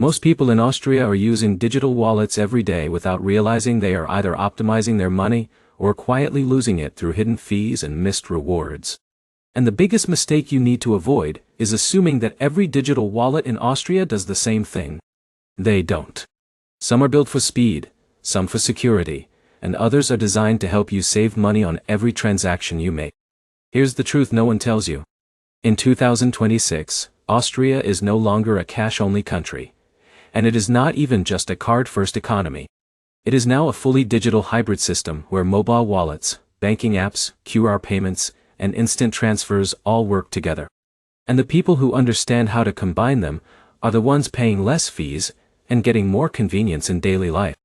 Most people in Austria are using digital wallets every day without realizing they are either optimizing their money or quietly losing it through hidden fees and missed rewards. And the biggest mistake you need to avoid is assuming that every digital wallet in Austria does the same thing. They don't. Some are built for speed, some for security, and others are designed to help you save money on every transaction you make. Here's the truth no one tells you. In 2026, Austria is no longer a cash-only country. And it is not even just a card-first economy. It is now a fully digital hybrid system where mobile wallets, banking apps, QR payments, and instant transfers all work together. And the people who understand how to combine them are the ones paying less fees and getting more convenience in daily life.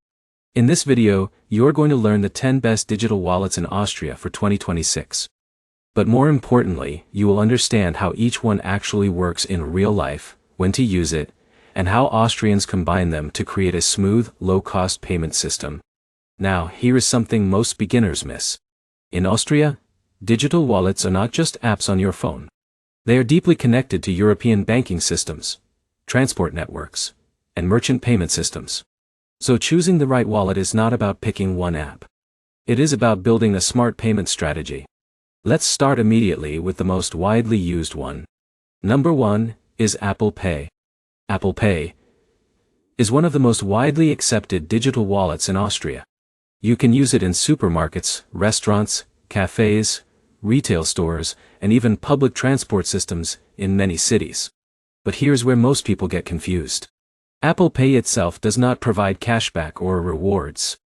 In this video, you're going to learn the 10 best digital wallets in Austria for 2026. But more importantly, you will understand how each one actually works in real life, when to use it, and how Austrians combine them to create a smooth, low-cost payment system. Now, here is something most beginners miss. In Austria, digital wallets are not just apps on your phone. They are deeply connected to European banking systems, transport networks, and merchant payment systems. So choosing the right wallet is not about picking one app. It is about building a smart payment strategy. Let's start immediately with the most widely used one. Number 1 is Apple Pay. Apple Pay is one of the most widely accepted digital wallets in Austria. You can use it in supermarkets, restaurants, cafes, retail stores, and even public transport systems in many cities. But here's where most people get confused. Apple Pay itself does not provide cashback or rewards.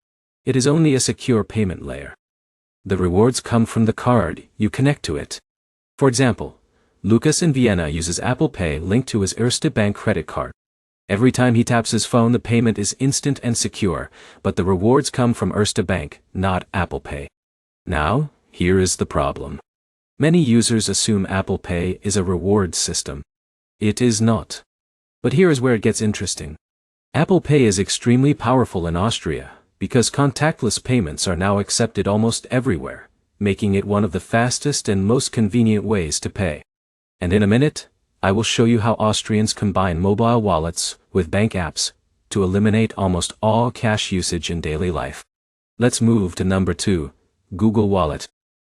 It is only a secure payment layer. The rewards come from the card you connect to it. For example, Lucas in Vienna uses Apple Pay linked to his Erste Bank credit card. Every time he taps his phone, the payment is instant and secure, but the rewards come from Erste Bank, not Apple Pay. Now, here is the problem. Many users assume Apple Pay is a rewards system. It is not. But here is where it gets interesting. Apple Pay is extremely powerful in Austria because contactless payments are now accepted almost everywhere, making it one of the fastest and most convenient ways to pay. And in a minute, I will show you how Austrians combine mobile wallets with bank apps to eliminate almost all cash usage in daily life. Let's move to number 2, Google Wallet.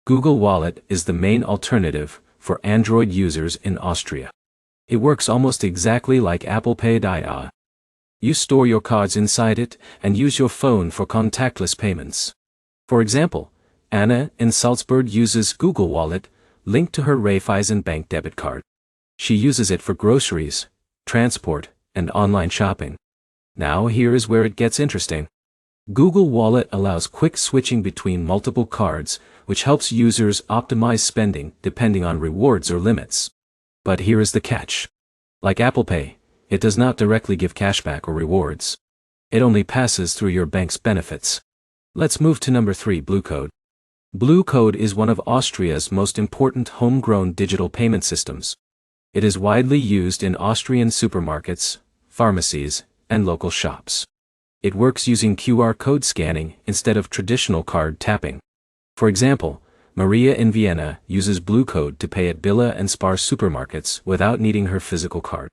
Google Wallet is the main alternative for Android users in Austria. It works almost exactly like Apple Pay. You store your cards inside it and use your phone for contactless payments. For example, Anna in Salzburg uses Google Wallet linked to her Raiffeisen Bank debit card. She uses it for groceries, transport, and online shopping. Now here is where it gets interesting. Google Wallet allows quick switching between multiple cards, which helps users optimize spending depending on rewards or limits. But here is the catch. Like Apple Pay, it does not directly give cashback or rewards. It only passes through your bank's benefits. Let's move to number 3, Bluecode. Bluecode is one of Austria's most important homegrown digital payment systems. It is widely used in Austrian supermarkets, pharmacies, and local shops. It works using QR code scanning instead of traditional card tapping. For example, Maria in Vienna uses Bluecode to pay at Billa and Spar supermarkets without needing her physical card.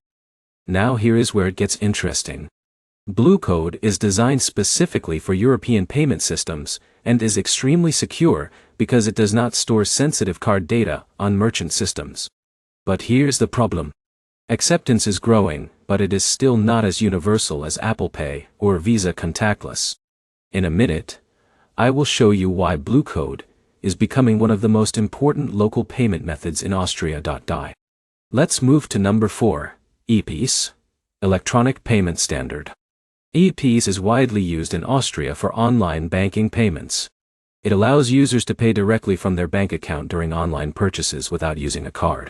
Now here is where it gets interesting. Bluecode is designed specifically for European payment systems and is extremely secure because it does not store sensitive card data on merchant systems. But here's the problem. Acceptance is growing, but it is still not as universal as Apple Pay or Visa contactless. In a minute, I will show you why Bluecode is becoming one of the most important local payment methods in Austria. Let's move to number 4, EPIS, Electronic Payment Standard. EPIS is widely used in Austria for online banking payments. It allows users to pay directly from their bank account during online purchases without using a card.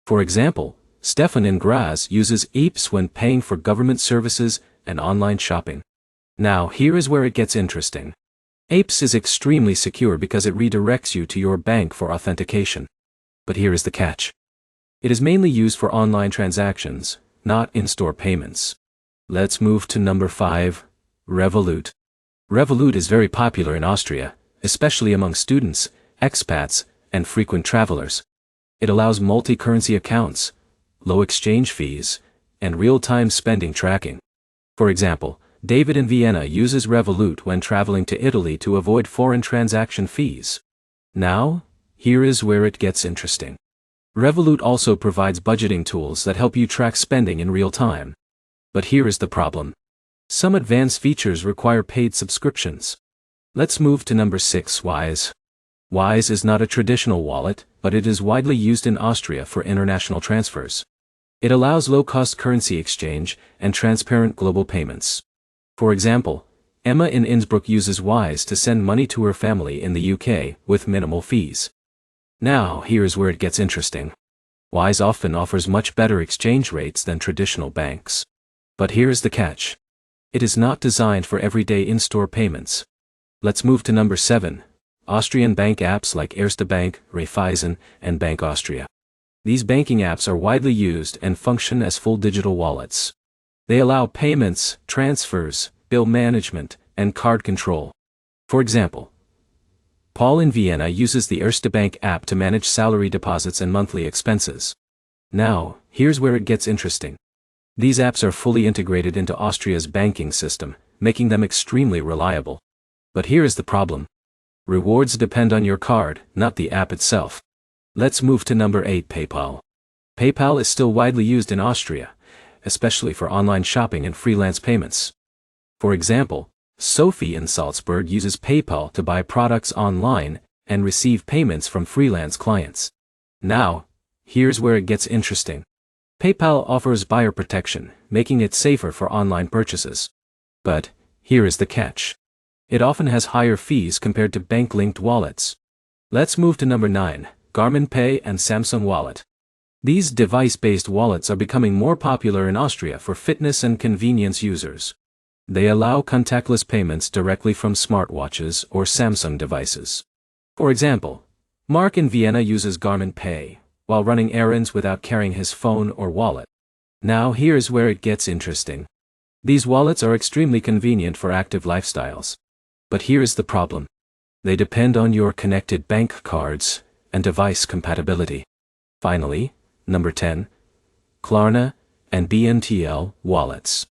For example, Stefan in Graz uses EPIS when paying for government services and online shopping. Now here is where it gets interesting. EPIS is extremely secure because it redirects you to your bank for authentication. But here is the catch. It is mainly used for online transactions, not in-store payments. Let's move to number 5, Revolut. Revolut is very popular in Austria, especially among students, expats, and frequent travelers. It allows multi-currency accounts, low exchange fees, and real-time spending tracking. For example, David in Vienna uses Revolut when traveling to Italy to avoid foreign transaction fees. Now, here is where it gets interesting. Revolut also provides budgeting tools that help you track spending in real time. But here is the problem. Some advanced features require paid subscriptions. Let's move to number 6, Wise. Wise is not a traditional wallet, but it is widely used in Austria for international transfers. It allows low-cost currency exchange and transparent global payments. For example, Emma in Innsbruck uses Wise to send money to her family in the UK with minimal fees. Now, here's where it gets interesting. Wise often offers much better exchange rates than traditional banks. But here's the catch. It is not designed for everyday in-store payments. Let's move to number 7. Austrian bank apps like Erste Bank, Raiffeisen, and Bank Austria. These banking apps are widely used and function as full digital wallets. They allow payments, transfers, bill management, and card control. For example, Paul in Vienna uses the Erste Bank app to manage salary deposits and monthly expenses. Now, here's where it gets interesting. These apps are fully integrated into Austria's banking system, making them extremely reliable. But here is the problem. Rewards depend on your card, not the app itself. Let's move to number 8, PayPal. PayPal is still widely used in Austria, especially for online shopping and freelance payments. For example, Sophie in Salzburg uses PayPal to buy products online and receive payments from freelance clients. Now, here's where it gets interesting. PayPal offers buyer protection, making it safer for online purchases. But, here is the catch. It often has higher fees compared to bank-linked wallets. Let's move to number 9, Garmin Pay and Samsung Wallet. These device-based wallets are becoming more popular in Austria for fitness and convenience users. They allow contactless payments directly from smartwatches or Samsung devices. For example, Mark in Vienna uses Garmin Pay while running errands without carrying his phone or wallet. Now here's where it gets interesting. These wallets are extremely convenient for active lifestyles. But here is the problem. They depend on your connected bank cards and device compatibility. Finally, number 10. Klarna and BNTL wallets.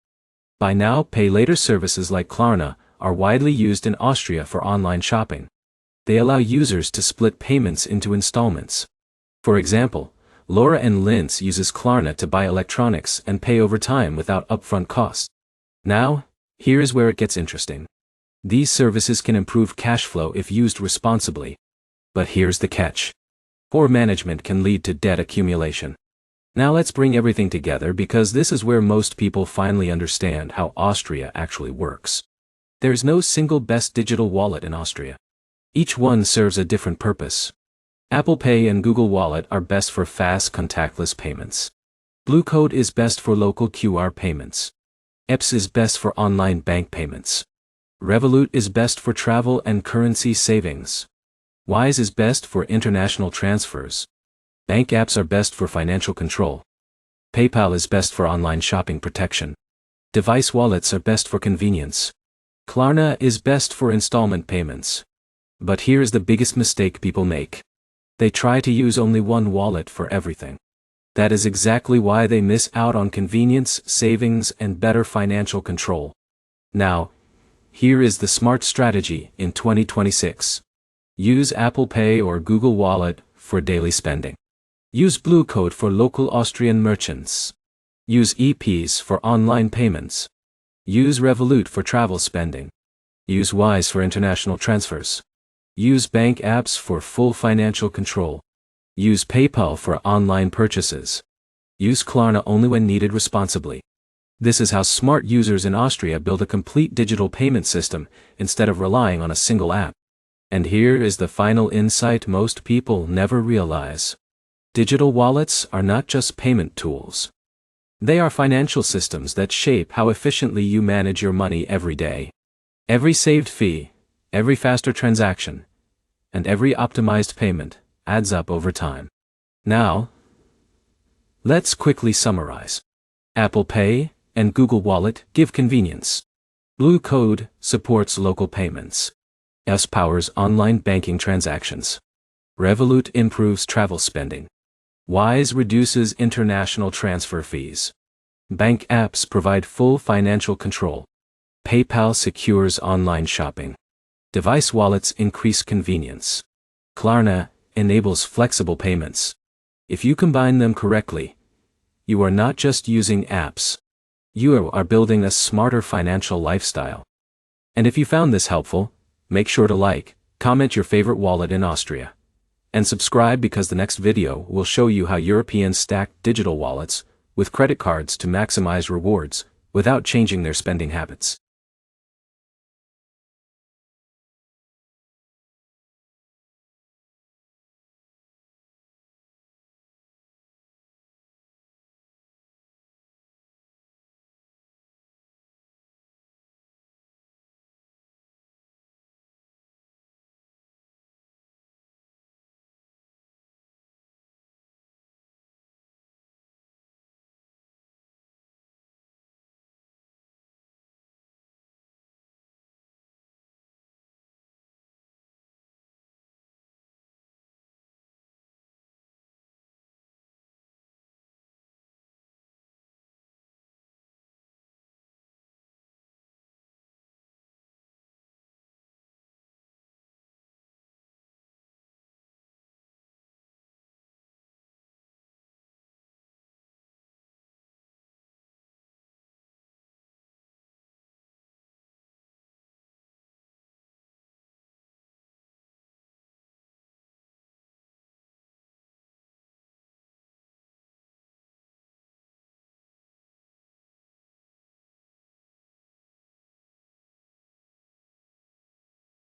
Buy now, pay later services like Klarna are widely used in Austria for online shopping. They allow users to split payments into installments. For example, Laura in Linz uses Klarna to buy electronics and pay over time without upfront costs. Now, here's where it gets interesting. These services can improve cash flow if used responsibly. But here's the catch. Poor management can lead to debt accumulation. Now let's bring everything together because this is where most people finally understand how Austria actually works. There's no single best digital wallet in Austria. Each one serves a different purpose. Apple Pay and Google Wallet are best for fast contactless payments. Blue Code is best for local QR payments. EPS is best for online bank payments. Revolut is best for travel and currency savings. Wise is best for international transfers. Bank apps are best for financial control. PayPal is best for online shopping protection. Device wallets are best for convenience. Klarna is best for installment payments. But here's the biggest mistake people make. They try to use only one wallet for everything. That is exactly why they miss out on convenience, savings, and better financial control. Now, here is the smart strategy in 2026. Use Apple Pay or Google Wallet for daily spending. Use Blue Code for local Austrian merchants. Use EPs for online payments. Use Revolut for travel spending. Use Wise for international transfers. Use bank apps for full financial control. Use PayPal for online purchases. Use Klarna only when needed responsibly. This is how smart users in Austria build a complete digital payment system instead of relying on a single app. And here is the final insight most people never realize. Digital wallets are not just payment tools. They are financial systems that shape how efficiently you manage your money every day. Every saved fee, every faster transaction, and every optimized payment adds up over time. Now, let's quickly summarize. Apple Pay and Google Wallet give convenience. Blue Code supports local payments. S powers online banking transactions. Revolut improves travel spending. Wise reduces international transfer fees. Bank apps provide full financial control. PayPal secures online shopping. Device wallets increase convenience. Klarna enables flexible payments. If you combine them correctly, you are not just using apps. You are building a smarter financial lifestyle. And if you found this helpful, make sure to like, comment your favorite wallet in Austria, and subscribe because the next video will show you how Europeans stack digital wallets with credit cards to maximize rewards without changing their spending habits.